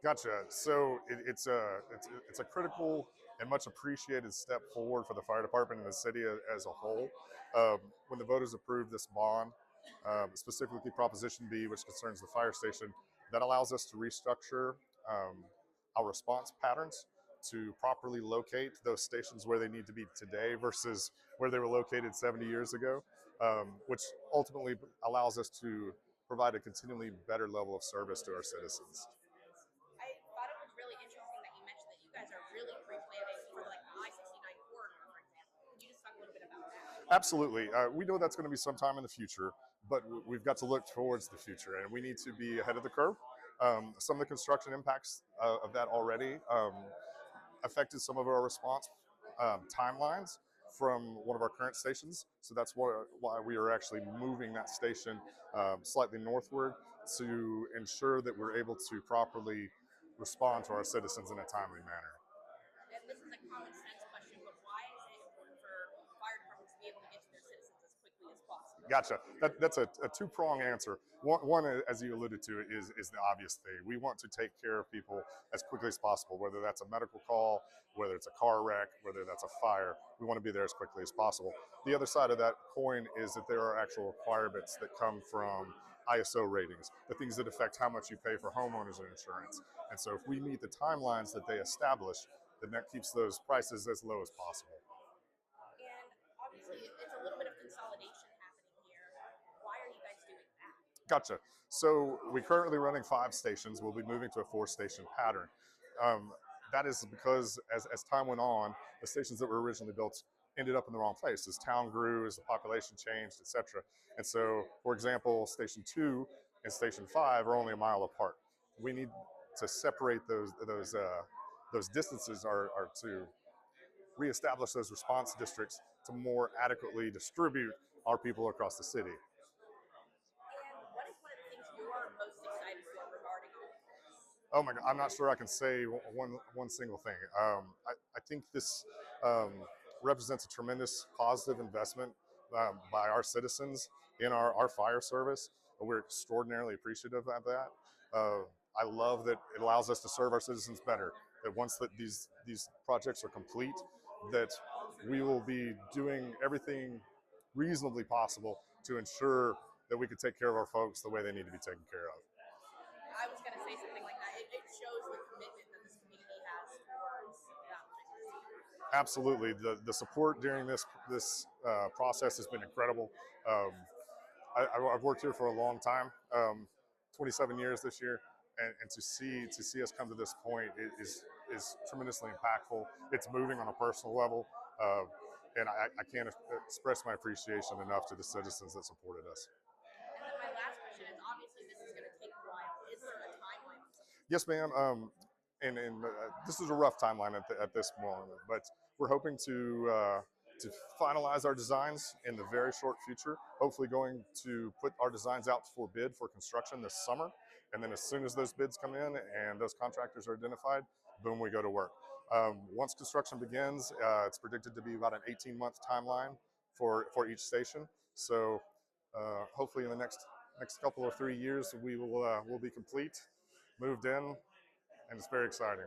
Gotcha. So it's a critical and much appreciated step forward for the fire department and the city as a whole. When the voters approved this bond, specifically Proposition B, which concerns the fire station, that allows us to restructure our response patterns to properly locate those stations where they need to be today versus where they were located 70 years ago, which ultimately allows us to provide a continually better level of service to our citizens. I thought it was really interesting that you mentioned that you guys are really pre-planning for like the I-69 corridor, for example. Can you just talk a little bit about that? Absolutely. We know that's going to be sometime in the future, but we've got to look towards the future and we need to be ahead of the curve. Some of the construction impacts of that already affected some of our response timelines from one of our current stations. So that's why we are actually moving that station slightly northward to ensure that we're able to properly respond to our citizens in a timely manner. And this is a common sense question, but why is it important for fire departments to be able to get to their citizens as quickly as possible? Gotcha. That's a two-prong answer. One, as you alluded to, is the obvious thing. We want to take care of people as quickly as possible, whether that's a medical call, whether it's a car wreck, whether that's a fire. We want to be there as quickly as possible. The other side of that coin is that there are actual requirements that come from ISO ratings, the things that affect how much you pay for homeowners insurance. And so if we meet the timelines that they establish, then that keeps those prices as low as possible. And obviously, it's a little bit of consolidation happening here. Why are you guys doing that? Gotcha. So we're currently running 5 stations. We'll be moving to a 4-station pattern. Um, that is because as time went on, the stations that were originally built ended up in the wrong place as town grew, as the population changed, etc. And so, for example, Station 2 and Station 5 are only a mile apart. We need to separate those distances are to reestablish those response districts to more adequately distribute our people across the city. And what is one of the things you're most excited for regarding all of this? Oh my God, I'm not sure I can say one single thing. I think this represents a tremendous positive investment by our citizens in our fire service. We're extraordinarily appreciative of that. I love that it allows us to serve our citizens better. That once that these projects are complete, that we will be doing everything reasonably possible to ensure that we can take care of our folks the way they need to be taken care of. I was going to say something like that. It shows the commitment that this community has towards that particular team. Absolutely, the support during this process has been incredible. Um, I've worked here for a long time, 27 years this year, and to see us come to this point is tremendously impactful. It's moving on a personal level, and I can't express my appreciation enough to the citizens that supported us. And then my last question is obviously this is going to take a while. Is there a timeline on something like Yes, this? ma'am. And this is a rough timeline at this moment, but we're hoping to finalize our designs in the very short future. Hopefully, going to put our designs out for bid for construction this summer, and then as soon as those bids come in and those contractors are identified, boom, we go to work. Once construction begins, it's predicted to be about an 18-month timeline for each station. So hopefully, in the next couple or 3 years, we'll be complete, moved in, and it's very exciting.